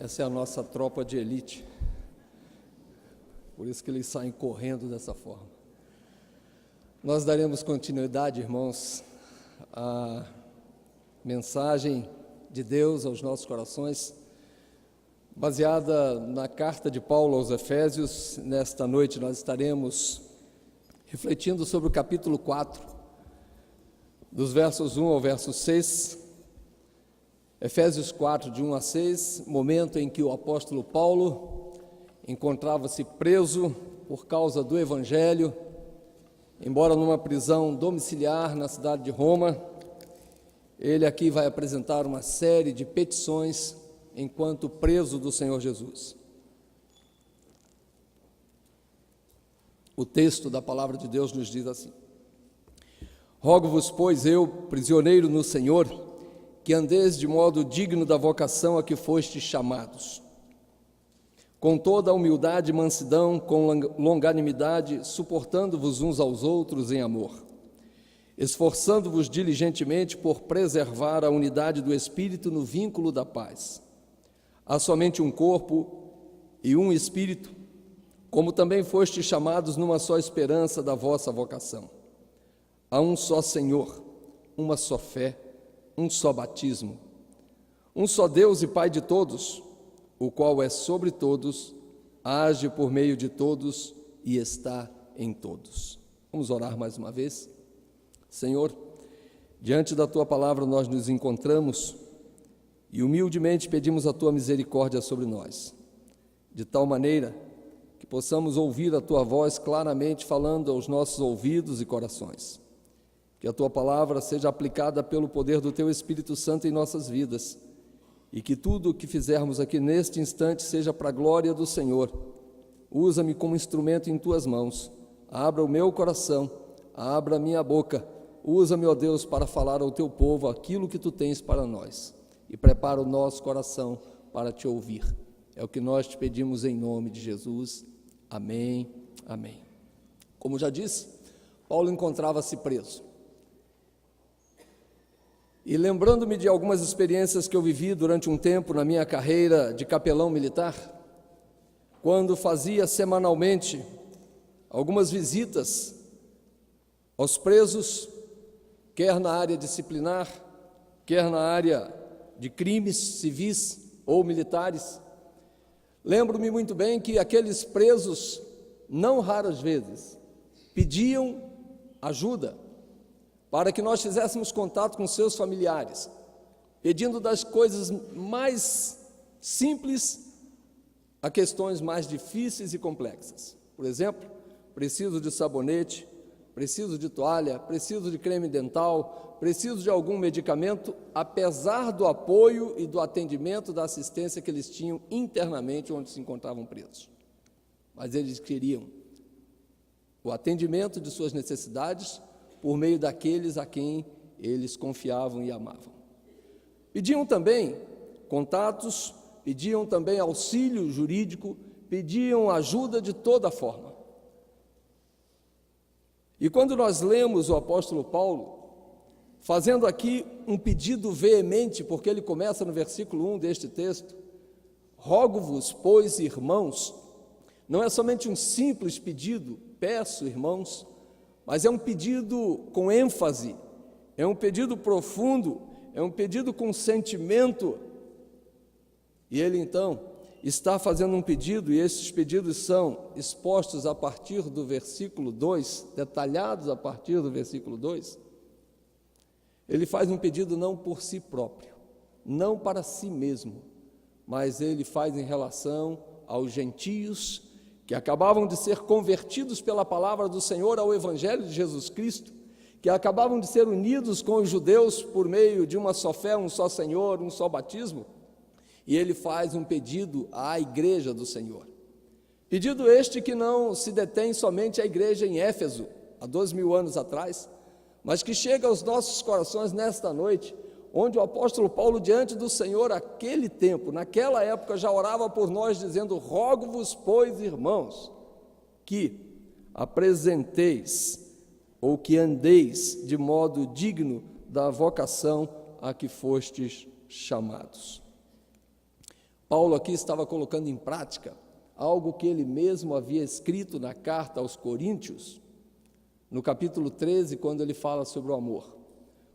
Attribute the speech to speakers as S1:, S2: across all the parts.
S1: Essa é a nossa tropa de elite. Por isso que eles saem correndo dessa forma. Nós daremos continuidade, irmãos, à mensagem de Deus aos nossos corações, baseada na carta de Paulo aos Efésios. Nesta noite nós estaremos refletindo sobre o capítulo 4, dos versos 1 ao verso 6, Efésios 4, de 1 a 6, momento em que o apóstolo Paulo encontrava-se preso por causa do Evangelho, embora numa prisão domiciliar na cidade de Roma. Ele aqui vai apresentar uma série de petições enquanto preso do Senhor Jesus. O texto da palavra de Deus nos diz assim: Rogo-vos, pois, eu, prisioneiro no Senhor, que andeis de modo digno da vocação a que fostes chamados, com toda a humildade e mansidão, com longanimidade, suportando-vos uns aos outros em amor, esforçando-vos diligentemente por preservar a unidade do Espírito no vínculo da paz. Há somente um corpo e um Espírito, como também fostes chamados numa só esperança da vossa vocação. Há um só Senhor, uma só fé, um só batismo, um só Deus e Pai de todos, o qual é sobre todos, age por meio de todos e está em todos. Vamos orar mais uma vez? Senhor, diante da Tua palavra nós nos encontramos e humildemente pedimos a Tua misericórdia sobre nós, de tal maneira que possamos ouvir a Tua voz claramente falando aos nossos ouvidos e corações. Que a Tua palavra seja aplicada pelo poder do Teu Espírito Santo em nossas vidas e que tudo o que fizermos aqui neste instante seja para a glória do Senhor. Usa-me como instrumento em Tuas mãos, abra o meu coração, abra a minha boca, usa-me, ó Deus, para falar ao Teu povo aquilo que Tu tens para nós e prepara o nosso coração para Te ouvir. É o que nós Te pedimos em nome de Jesus. Amém, amém. Como já disse, Paulo encontrava-se preso. E lembrando-me de algumas experiências que eu vivi durante um tempo na minha carreira de capelão militar, quando fazia semanalmente algumas visitas aos presos, quer na área disciplinar, quer na área de crimes civis ou militares, lembro-me muito bem que aqueles presos, não raras vezes, pediam ajuda para que nós fizéssemos contato com seus familiares, pedindo das coisas mais simples a questões mais difíceis e complexas. Por exemplo, preciso de sabonete, preciso de toalha, preciso de creme dental, preciso de algum medicamento, apesar do apoio e do atendimento, da assistência que eles tinham internamente onde se encontravam presos. Mas eles queriam o atendimento de suas necessidades por meio daqueles a quem eles confiavam e amavam. Pediam também contatos, pediam também auxílio jurídico, pediam ajuda de toda forma. E quando nós lemos o apóstolo Paulo, fazendo aqui um pedido veemente, porque ele começa no versículo 1 deste texto, rogo-vos, pois, irmãos, não é somente um simples pedido, peço, irmãos, mas é um pedido com ênfase, é um pedido profundo, é um pedido com sentimento. E ele então está fazendo um pedido, e esses pedidos são expostos a partir do versículo 2, detalhados a partir do versículo 2. Ele faz um pedido não por si próprio, não para si mesmo, mas ele faz em relação aos gentios que acabavam de ser convertidos pela palavra do Senhor ao Evangelho de Jesus Cristo, que acabavam de ser unidos com os judeus por meio de uma só fé, um só Senhor, um só batismo, e ele faz um pedido à igreja do Senhor. Pedido este que não se detém somente à igreja em Éfeso, há 2000 anos atrás, mas que chega aos nossos corações nesta noite, onde o apóstolo Paulo, diante do Senhor, aquele tempo, naquela época, já orava por nós, dizendo: rogo-vos, pois, irmãos, que apresenteis, ou que andeis de modo digno da vocação a que fostes chamados. Paulo aqui estava colocando em prática algo que ele mesmo havia escrito na carta aos Coríntios, no capítulo 13, quando ele fala sobre o amor.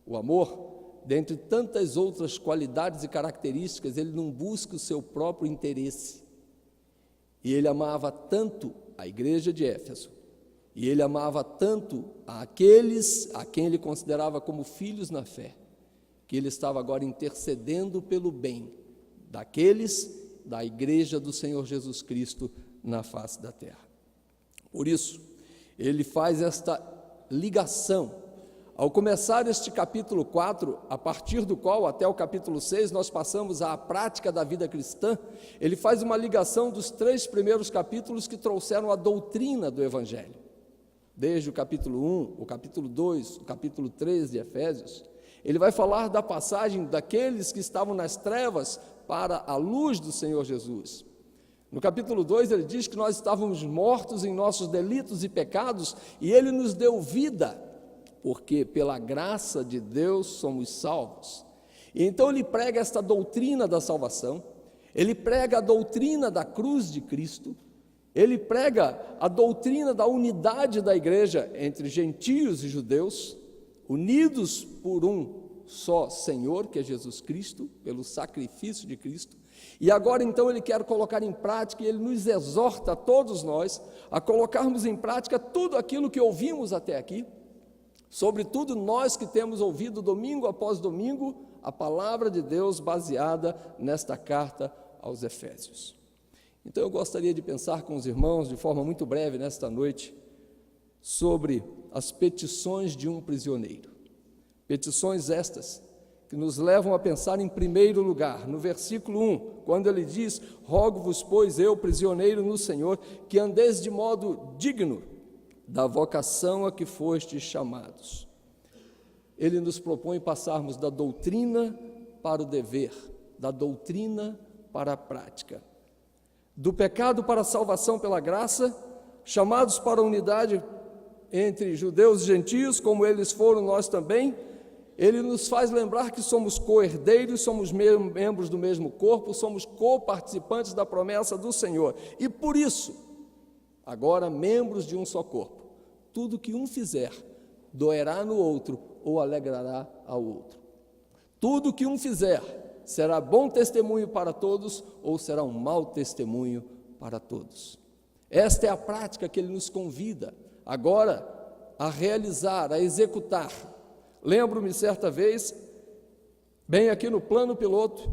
S1: O amor, dentre tantas outras qualidades e características, ele não busca o seu próprio interesse. E ele amava tanto a igreja de Éfeso, e ele amava tanto aqueles a quem ele considerava como filhos na fé, que ele estava agora intercedendo pelo bem daqueles da igreja do Senhor Jesus Cristo na face da terra. Por isso, ele faz esta ligação. Ao começar este capítulo 4, a partir do qual até o capítulo 6 nós passamos à prática da vida cristã, ele faz uma ligação dos 3 primeiros capítulos que trouxeram a doutrina do Evangelho. Desde o capítulo 1, o capítulo 2, o capítulo 3 de Efésios, ele vai falar da passagem daqueles que estavam nas trevas para a luz do Senhor Jesus. No capítulo 2 ele diz que nós estávamos mortos em nossos delitos e pecados e ele nos deu vida, porque pela graça de Deus somos salvos. E então ele prega esta doutrina da salvação, ele prega a doutrina da cruz de Cristo, ele prega a doutrina da unidade da igreja entre gentios e judeus, unidos por um só Senhor, que é Jesus Cristo, pelo sacrifício de Cristo. E agora então ele quer colocar em prática, e ele nos exorta a todos nós a colocarmos em prática tudo aquilo que ouvimos até aqui, sobretudo nós que temos ouvido domingo após domingo a palavra de Deus baseada nesta carta aos Efésios. Então eu gostaria de pensar com os irmãos de forma muito breve nesta noite sobre as petições de um prisioneiro. Petições estas que nos levam a pensar em primeiro lugar, no versículo 1, quando ele diz: rogo-vos, pois eu, prisioneiro no Senhor, que andeis de modo digno da vocação a que fostes chamados. Ele nos propõe passarmos da doutrina para o dever, da doutrina para a prática, do pecado para a salvação pela graça, chamados para a unidade entre judeus e gentios, como eles foram, nós também. Ele nos faz lembrar que somos co-herdeiros, somos membros do mesmo corpo, somos co-participantes da promessa do Senhor. E por isso, agora membros de um só corpo. Tudo que um fizer, doerá no outro ou alegrará ao outro. Tudo que um fizer, será bom testemunho para todos ou será um mau testemunho para todos. Esta é a prática que ele nos convida agora a realizar, a executar. Lembro-me certa vez, bem aqui no plano piloto,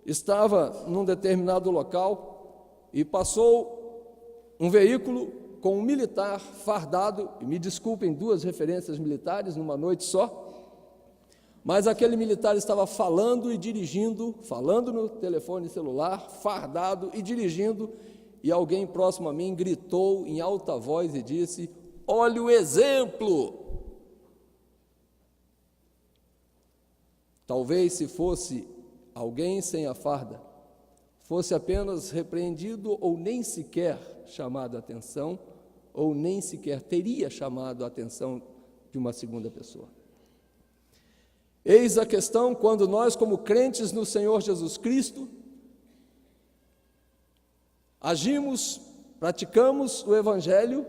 S1: estava num determinado local e passou um veículo com um militar fardado, e me desculpem 2 referências militares numa noite só, mas aquele militar estava falando e dirigindo, falando no telefone celular, fardado e dirigindo, e alguém próximo a mim gritou em alta voz e disse: olha o exemplo! Talvez se fosse alguém sem a farda, fosse apenas repreendido ou nem sequer chamado a atenção, ou nem sequer teria chamado a atenção de uma segunda pessoa. Eis a questão quando nós, como crentes no Senhor Jesus Cristo, agimos, praticamos o Evangelho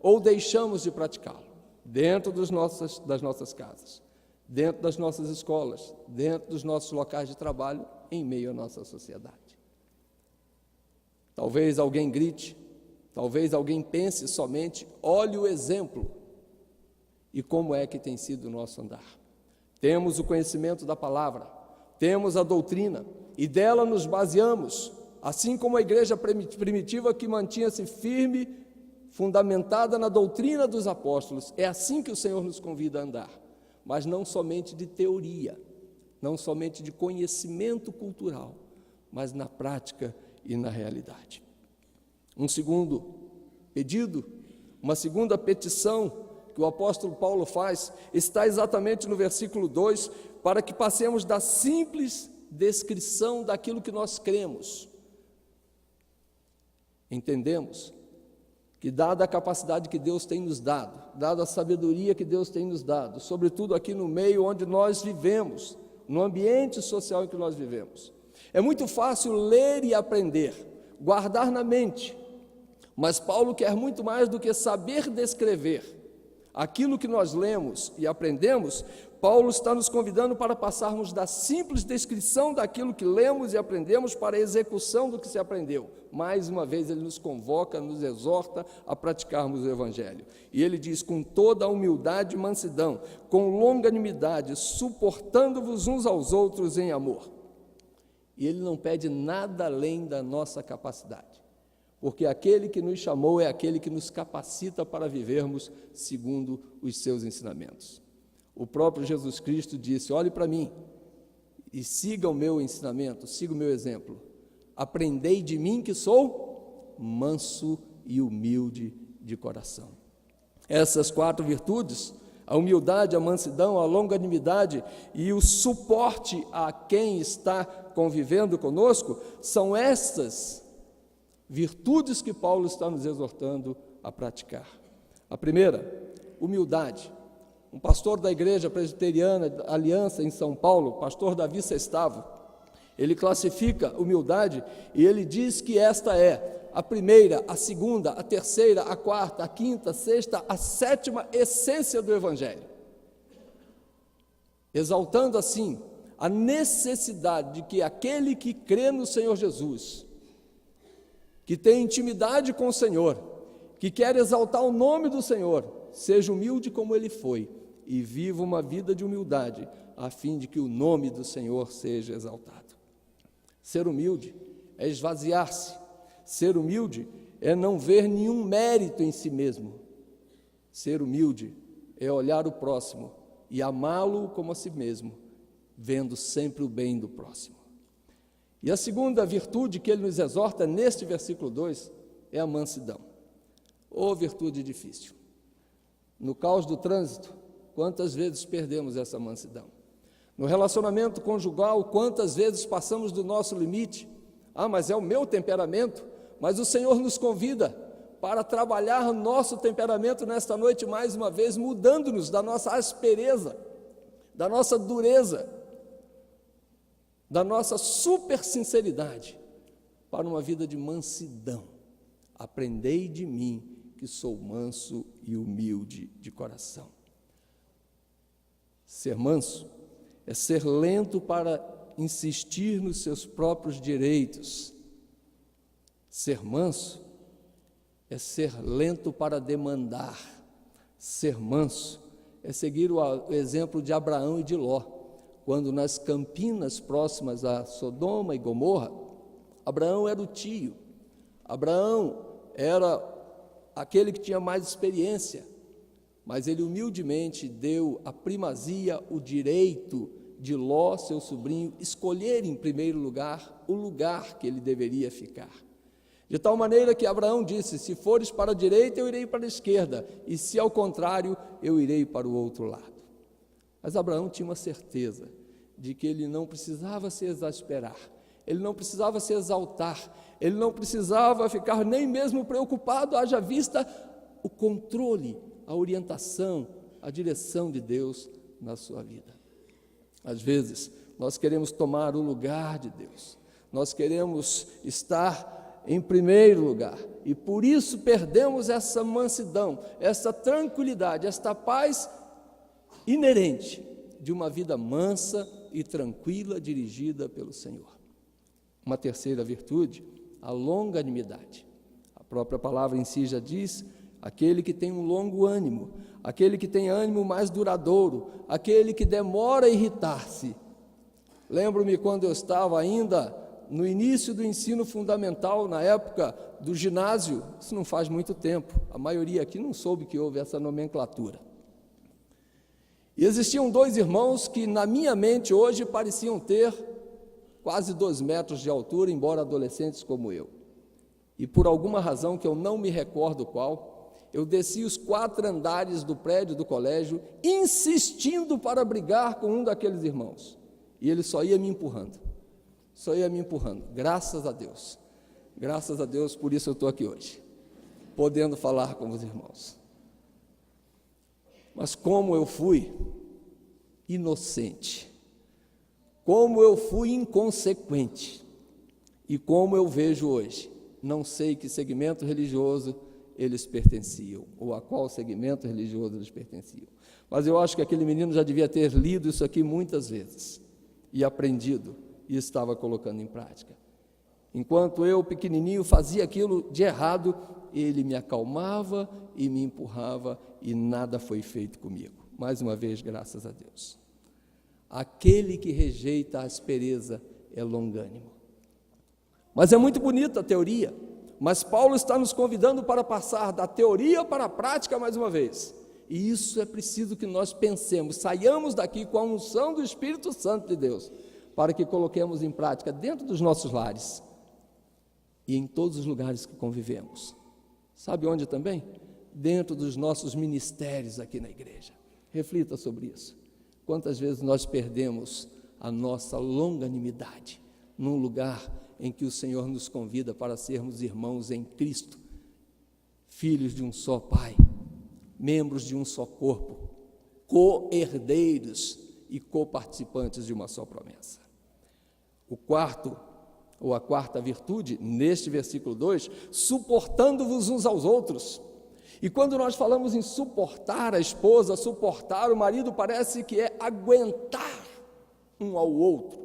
S1: ou deixamos de praticá-lo dentro das nossas casas, dentro das nossas escolas, dentro dos nossos locais de trabalho, em meio à nossa sociedade. Talvez alguém grite, talvez alguém pense somente: olhe o exemplo. E como é que tem sido o nosso andar? Temos o conhecimento da palavra, temos a doutrina, e dela nos baseamos, assim como a igreja primitiva que mantinha-se firme, fundamentada na doutrina dos apóstolos. É assim que o Senhor nos convida a andar, mas não somente de teoria, não somente de conhecimento cultural, mas na prática e na realidade. Um segundo pedido, uma segunda petição que o apóstolo Paulo faz, está exatamente no versículo 2, para que passemos da simples descrição daquilo que nós cremos. Entendemos que, dada a capacidade que Deus tem nos dado, dada a sabedoria que Deus tem nos dado, sobretudo aqui no meio onde nós vivemos, no ambiente social em que nós vivemos, É muito fácil ler e aprender, guardar na mente, mas Paulo quer muito mais do que saber descrever aquilo que nós lemos e aprendemos. Paulo está nos convidando para passarmos da simples descrição daquilo que lemos e aprendemos para a execução do que se aprendeu. Mais uma vez ele nos convoca, nos exorta a praticarmos o Evangelho. E ele diz: com toda a humildade e mansidão, com longanimidade, suportando-vos uns aos outros em amor. E ele não pede nada além da nossa capacidade, porque aquele que nos chamou é aquele que nos capacita para vivermos segundo os seus ensinamentos. O próprio Jesus Cristo disse: olhe para mim e siga o meu ensinamento, siga o meu exemplo. Aprendei de mim, que sou manso e humilde de coração. Essas 4 virtudes, a humildade, a mansidão, a longanimidade e o suporte a quem está convivendo conosco, são estas virtudes que Paulo está nos exortando a praticar. A primeira, humildade. Um pastor da Igreja Presbiteriana Aliança em São Paulo, pastor Davi Sestavo, ele classifica humildade e ele diz que esta é a primeira, a segunda, a terceira, a quarta, a quinta, a sexta, a sétima essência do Evangelho, exaltando assim a necessidade de que aquele que crê no Senhor Jesus, que tem intimidade com o Senhor, que quer exaltar o nome do Senhor, seja humilde como ele foi e viva uma vida de humildade, a fim de que o nome do Senhor seja exaltado. Ser humilde é esvaziar-se. Ser humilde é não ver nenhum mérito em si mesmo. Ser humilde é olhar o próximo e amá-lo como a si mesmo, vendo sempre o bem do próximo. E a segunda virtude que ele nos exorta neste versículo 2 é a mansidão. Ô virtude difícil! No caos do trânsito, quantas vezes perdemos essa mansidão? No relacionamento conjugal, quantas vezes passamos do nosso limite? Ah, mas é o meu temperamento. Mas o Senhor nos convida para trabalhar nosso temperamento nesta noite mais uma vez, mudando-nos da nossa aspereza, da nossa dureza, da nossa super sinceridade, para uma vida de mansidão. Aprendei de mim, que sou manso e humilde de coração. Ser manso é ser lento para insistir nos seus próprios direitos. Ser manso é ser lento para demandar. Ser manso é seguir o exemplo de Abraão e de Ló. Quando nas campinas próximas a Sodoma e Gomorra, Abraão era o tio. Abraão era aquele que tinha mais experiência, mas ele humildemente deu a primazia, o direito de Ló, seu sobrinho, escolher em primeiro lugar o lugar que ele deveria ficar. De tal maneira que Abraão disse: se fores para a direita, eu irei para a esquerda, e se ao contrário, eu irei para o outro lado. Mas Abraão tinha uma certeza de que ele não precisava se exasperar, ele não precisava se exaltar, ele não precisava ficar nem mesmo preocupado, haja vista o controle, a orientação, a direção de Deus na sua vida. Às vezes, nós queremos tomar o lugar de Deus, nós queremos estar em primeiro lugar, e por isso perdemos essa mansidão, essa tranquilidade, esta paz inerente de uma vida mansa e tranquila, dirigida pelo Senhor. Uma terceira virtude, a longanimidade. A própria palavra em si já diz: aquele que tem um longo ânimo, aquele que tem ânimo mais duradouro, aquele que demora a irritar-se. Lembro-me quando eu estava ainda no início do ensino fundamental, na época do ginásio, isso não faz muito tempo, a maioria aqui não soube que houve essa nomenclatura. E existiam 2 irmãos que na minha mente hoje pareciam ter quase 2 metros de altura, embora adolescentes como eu. E por alguma razão que eu não me recordo qual, eu desci os 4 andares do prédio do colégio, insistindo para brigar com um daqueles irmãos. E ele só ia me empurrando. Graças a Deus, por isso eu estou aqui hoje, podendo falar com os irmãos. Mas como eu fui inocente, Como eu fui inconsequente e como eu vejo hoje. Não sei que segmento religioso eles pertenciam, ou a qual segmento religioso eles pertenciam. Mas eu acho que aquele menino já devia ter lido isso aqui muitas vezes e aprendido e estava colocando em prática. Enquanto eu, pequenininho, fazia aquilo de errado, ele me acalmava e me empurrava e nada foi feito comigo. Mais uma vez, graças a Deus. Aquele que rejeita a aspereza é longânimo. Mas é muito bonita a teoria, mas Paulo está nos convidando para passar da teoria para a prática mais uma vez. E isso é preciso que nós pensemos, saiamos daqui com a unção do Espírito Santo de Deus, para que coloquemos em prática dentro dos nossos lares e em todos os lugares que convivemos. Sabe onde também? Dentro dos nossos ministérios aqui na igreja. Reflita sobre isso. Quantas vezes nós perdemos a nossa longanimidade num lugar em que o Senhor nos convida para sermos irmãos em Cristo, filhos de um só Pai, membros de um só corpo, co-herdeiros e coparticipantes de uma só promessa. O quarto, ou a quarta virtude, neste versículo 2, suportando-vos uns aos outros. E quando nós falamos em suportar a esposa, suportar o marido, parece que é aguentar um ao outro.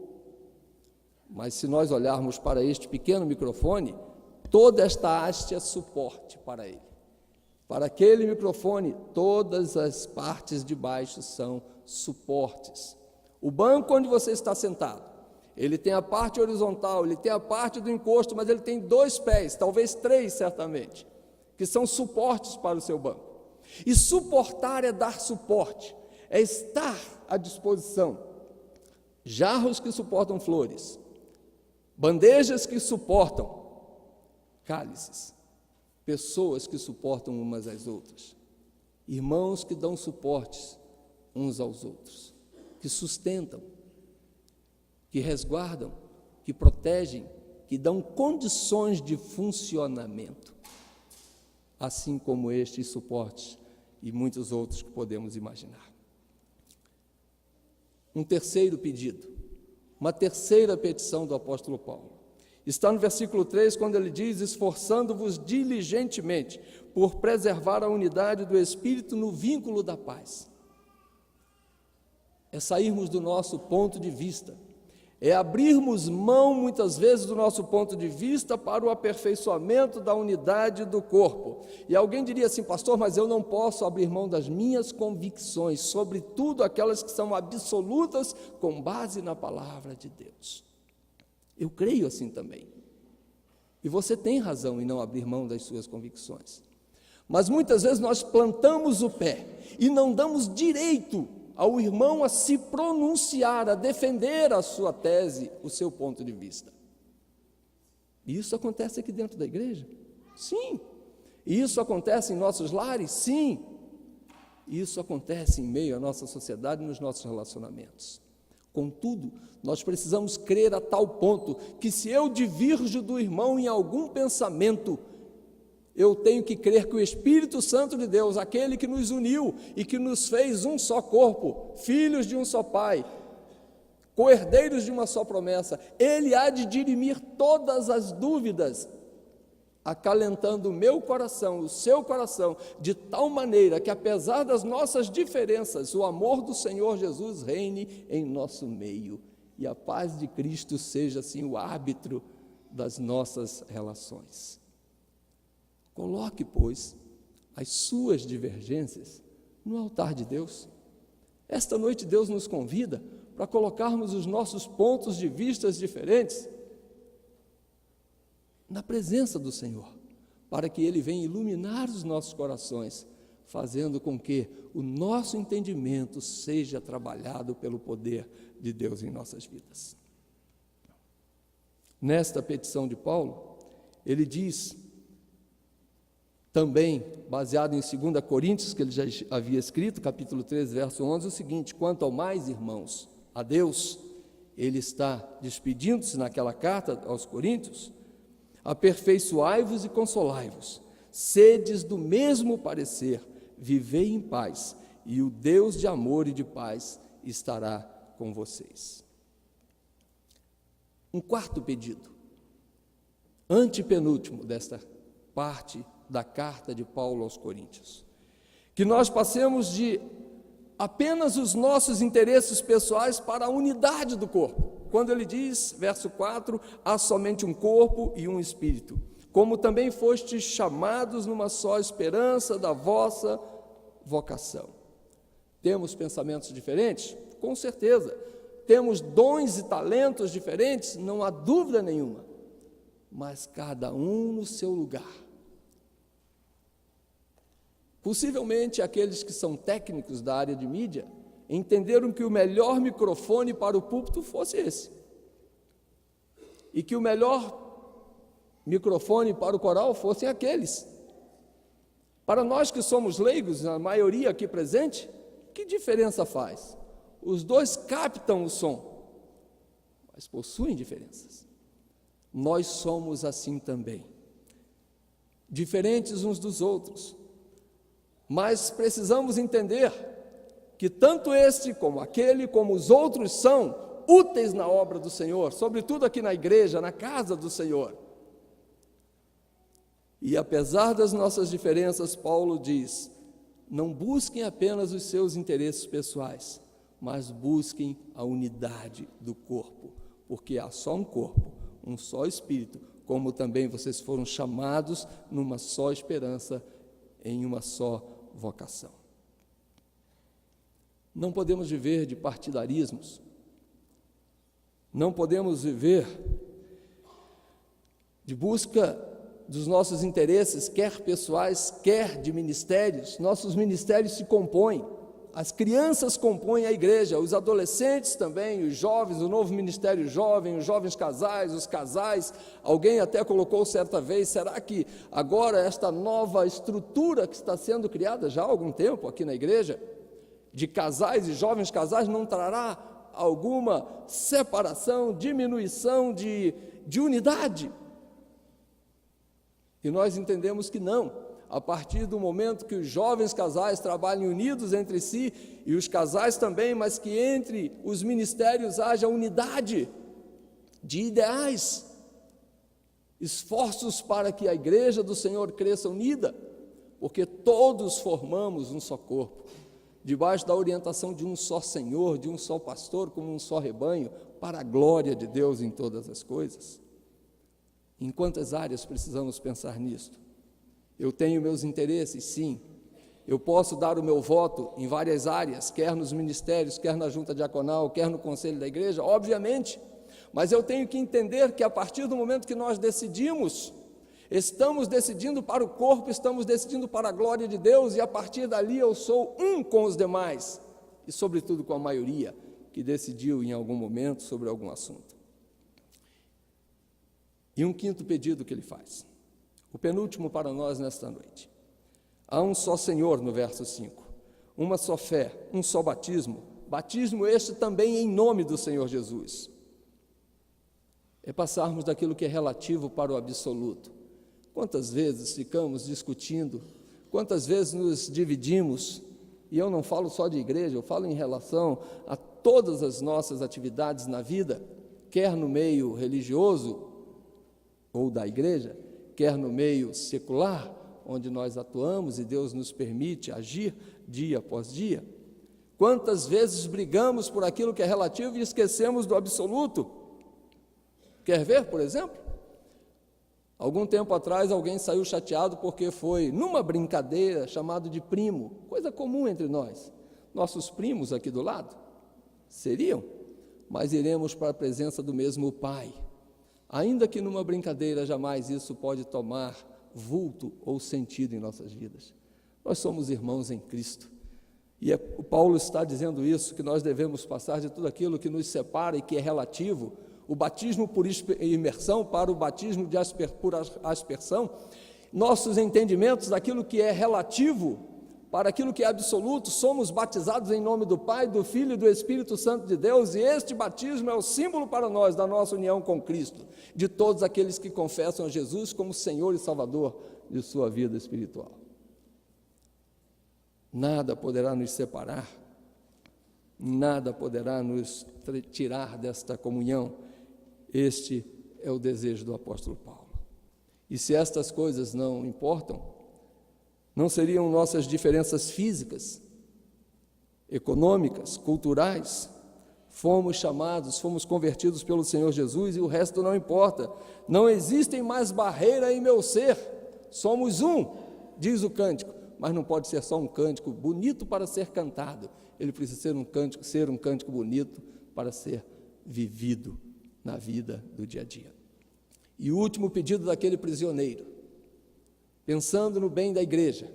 S1: Mas se nós olharmos para este pequeno microfone, toda esta haste é suporte para ele. Para aquele microfone, todas as partes de baixo são suportes. O banco onde você está sentado, ele tem a parte horizontal, ele tem a parte do encosto, mas ele tem 2 pés, talvez 3 certamente, que são suportes para o seu banco. E suportar é dar suporte, é estar à disposição. Jarros que suportam flores, bandejas que suportam cálices, pessoas que suportam umas às outras, irmãos que dão suportes uns aos outros, que sustentam, que resguardam, que protegem, que dão condições de funcionamento, assim como estes suportes e muitos outros que podemos imaginar. Um terceiro pedido, uma terceira petição do apóstolo Paulo, está no versículo 3, quando ele diz: esforçando-vos diligentemente por preservar a unidade do Espírito no vínculo da paz. É sairmos do nosso ponto de vista, é abrirmos mão muitas vezes do nosso ponto de vista para o aperfeiçoamento da unidade do corpo. E alguém diria assim: pastor, mas eu não posso abrir mão das minhas convicções, sobretudo aquelas que são absolutas com base na palavra de Deus. Eu creio assim também. E você tem razão em não abrir mão das suas convicções. Mas muitas vezes nós plantamos o pé e não damos direito ao irmão a se pronunciar, a defender a sua tese, o seu ponto de vista. E isso acontece aqui dentro da igreja? Sim. E isso acontece em nossos lares? Sim. E isso acontece em meio à nossa sociedade e nos nossos relacionamentos. Contudo, nós precisamos crer a tal ponto que, se eu divirjo do irmão em algum pensamento, eu tenho que crer que o Espírito Santo de Deus, aquele que nos uniu e que nos fez um só corpo, filhos de um só Pai, co-herdeiros de uma só promessa, Ele há de dirimir todas as dúvidas, acalentando o meu coração, o seu coração, de tal maneira que, apesar das nossas diferenças, o amor do Senhor Jesus reine em nosso meio e a paz de Cristo seja, assim, o árbitro das nossas relações. Coloque, pois, as suas divergências no altar de Deus. Esta noite Deus nos convida para colocarmos os nossos pontos de vista diferentes na presença do Senhor, para que Ele venha iluminar os nossos corações, fazendo com que o nosso entendimento seja trabalhado pelo poder de Deus em nossas vidas. Nesta petição de Paulo, ele diz, também baseado em 2 Coríntios, que ele já havia escrito, capítulo 13, verso 11, o seguinte: quanto ao mais, irmãos, a Deus, ele está despedindo-se naquela carta aos Coríntios: aperfeiçoai-vos e consolai-vos, sedes do mesmo parecer, vivei em paz, e o Deus de amor e de paz estará com vocês. Um quarto pedido, antepenúltimo desta parte da carta de Paulo aos Coríntios, que nós passemos de apenas os nossos interesses pessoais para a unidade do corpo. Quando ele diz, verso 4, há somente um corpo e um espírito, como também fostes chamados numa só esperança da vossa vocação. Temos pensamentos diferentes? Com certeza. Temos dons e talentos diferentes? Não há dúvida nenhuma. Mas cada um no seu lugar. Possivelmente aqueles que são técnicos da área de mídia entenderam que o melhor microfone para o púlpito fosse esse. E que o melhor microfone para o coral fossem aqueles. Para nós que somos leigos, a maioria aqui presente, que diferença faz? Os dois captam o som, mas possuem diferenças. Nós somos assim também, diferentes uns dos outros, mas precisamos entender que tanto este como aquele, como os outros são úteis na obra do Senhor, sobretudo aqui na igreja, na casa do Senhor. E apesar das nossas diferenças, Paulo diz, não busquem apenas os seus interesses pessoais, mas busquem a unidade do corpo, porque há só um corpo, um só espírito, como também vocês foram chamados numa só esperança, em uma só vocação. Não podemos viver de partidarismos, não podemos viver de busca dos nossos interesses, quer pessoais, quer de ministérios. Nossos ministérios se compõem, as crianças compõem a igreja, os adolescentes também, os jovens, o novo ministério jovem, os jovens casais, os casais. Alguém até colocou certa vez, será que agora esta nova estrutura que está sendo criada já há algum tempo aqui na igreja, de casais e jovens casais, não trará alguma separação, diminuição de unidade? E nós entendemos que não, a partir do momento que os jovens casais trabalhem unidos entre si, e os casais também, mas que entre os ministérios haja unidade de ideais, esforços para que a igreja do Senhor cresça unida, porque todos formamos um só corpo, debaixo da orientação de um só Senhor, de um só pastor, como um só rebanho, para a glória de Deus em todas as coisas. Em quantas áreas precisamos pensar nisto? Eu tenho meus interesses, sim. Eu posso dar o meu voto em várias áreas, quer nos ministérios, quer na junta diaconal, quer no conselho da igreja, obviamente. Mas eu tenho que entender que a partir do momento que nós decidimos, estamos decidindo para o corpo, estamos decidindo para a glória de Deus, e a partir dali eu sou um com os demais, e sobretudo com a maioria que decidiu em algum momento sobre algum assunto. E um quinto pedido que ele faz, o penúltimo para nós nesta noite. Há um só Senhor, no verso 5, uma só fé, um só batismo, batismo este também em nome do Senhor Jesus. É passarmos daquilo que é relativo para o absoluto. Quantas vezes ficamos discutindo, quantas vezes nos dividimos, e eu não falo só de igreja, eu falo em relação a todas as nossas atividades na vida, quer no meio religioso, ou da igreja, quer no meio secular, onde nós atuamos e Deus nos permite agir dia após dia. Quantas vezes brigamos por aquilo que é relativo e esquecemos do absoluto? Quer ver, por exemplo? Algum tempo atrás alguém saiu chateado porque foi numa brincadeira chamado de primo, coisa comum entre nós. Nossos primos aqui do lado seriam, mas iremos para a presença do mesmo Pai. Ainda que numa brincadeira, jamais isso pode tomar vulto ou sentido em nossas vidas. Nós somos irmãos em Cristo. E o Paulo está dizendo isso, que nós devemos passar de tudo aquilo que nos separa e que é relativo, o batismo por imersão para o batismo por aspersão, nossos entendimentos daquilo que é relativo para aquilo que é absoluto. Somos batizados em nome do Pai, do Filho e do Espírito Santo de Deus, e este batismo é o símbolo para nós da nossa união com Cristo, de todos aqueles que confessam a Jesus como Senhor e Salvador de sua vida espiritual. Nada poderá nos separar, nada poderá nos tirar desta comunhão. Este é o desejo do apóstolo Paulo. E se estas coisas não importam, não seriam nossas diferenças físicas, econômicas, culturais. Fomos chamados, fomos convertidos pelo Senhor Jesus e o resto não importa. Não existem mais barreira em meu ser. Somos um, diz o cântico, mas não pode ser só um cântico bonito para ser cantado. Ele precisa ser um cântico bonito para ser vivido na vida do dia a dia. E o último pedido daquele prisioneiro, pensando no bem da igreja,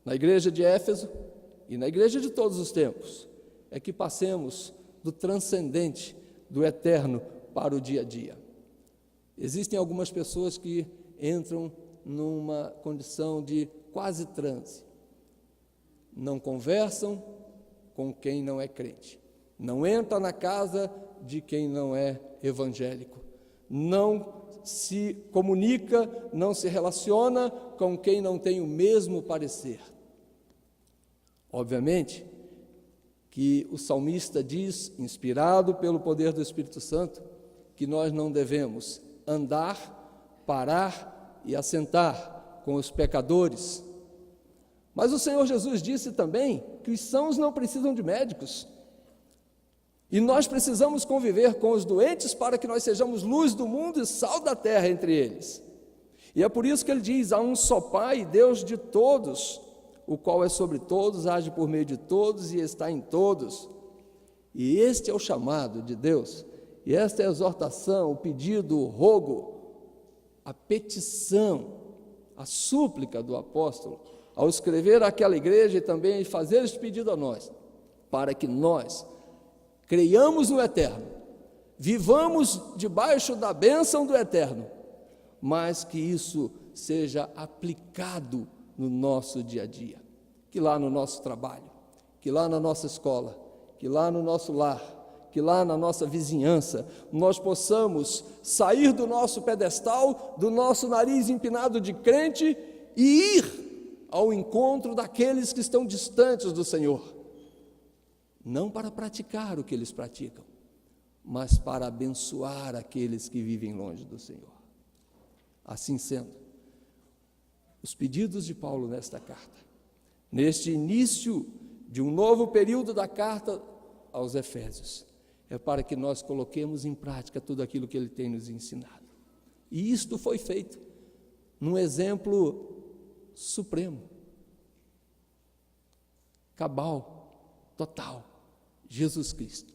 S1: na igreja de Éfeso e na igreja de todos os tempos, é que passemos do transcendente, do eterno, para o dia a dia. Existem algumas pessoas que entram numa condição de quase transe. Não conversam com quem não é crente. Não entra na casa de quem não é evangélico. Não se comunica, não se relaciona com quem não tem o mesmo parecer. Obviamente que o salmista diz, inspirado pelo poder do Espírito Santo, que nós não devemos andar, parar e assentar com os pecadores. Mas o Senhor Jesus disse também que os sãos não precisam de médicos. E nós precisamos conviver com os doentes para que nós sejamos luz do mundo e sal da terra entre eles. E é por isso que ele diz, há um só Pai, Deus de todos, o qual é sobre todos, age por meio de todos e está em todos. E este é o chamado de Deus, e esta é a exortação, o pedido, o rogo, a petição, a súplica do apóstolo, ao escrever àquela igreja e também fazer este pedido a nós, para que nós creiamos no eterno, vivamos debaixo da bênção do eterno, mas que isso seja aplicado no nosso dia a dia, que lá no nosso trabalho, que lá na nossa escola, que lá no nosso lar, que lá na nossa vizinhança, nós possamos sair do nosso pedestal, do nosso nariz empinado de crente e ir ao encontro daqueles que estão distantes do Senhor, não para praticar o que eles praticam, mas para abençoar aqueles que vivem longe do Senhor. Assim sendo, os pedidos de Paulo nesta carta, neste início de um novo período da carta aos Efésios, é para que nós coloquemos em prática tudo aquilo que ele tem nos ensinado. E isto foi feito num exemplo supremo, cabal, total, Jesus Cristo,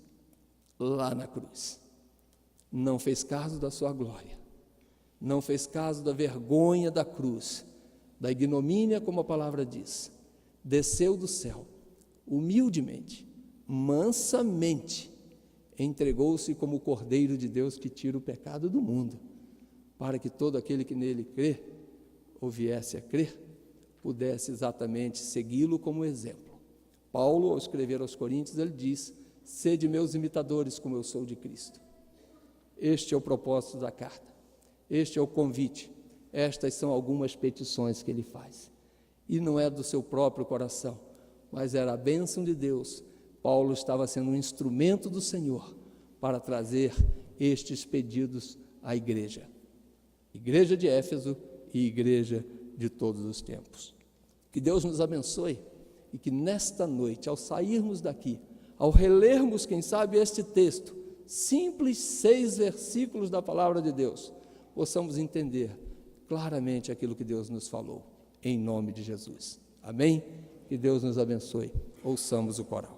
S1: lá na cruz. Não fez caso da sua glória, não fez caso da vergonha da cruz, da ignomínia, como a palavra diz. Desceu do céu, humildemente, mansamente, entregou-se como o Cordeiro de Deus que tira o pecado do mundo, para que todo aquele que nele crê, ou viesse a crer, pudesse exatamente segui-lo como exemplo. Paulo, ao escrever aos Coríntios, ele diz, sede meus imitadores como eu sou de Cristo. Este é o propósito da carta, este é o convite, estas são algumas petições que ele faz. E não é do seu próprio coração, mas era a bênção de Deus. Paulo estava sendo um instrumento do Senhor para trazer estes pedidos à igreja. Igreja de Éfeso e igreja de todos os tempos. Que Deus nos abençoe e que nesta noite, ao sairmos daqui, ao relermos, quem sabe, este texto, simples 6 versículos da palavra de Deus, possamos entender claramente aquilo que Deus nos falou, em nome de Jesus. Amém? Que Deus nos abençoe. Ouçamos o coral.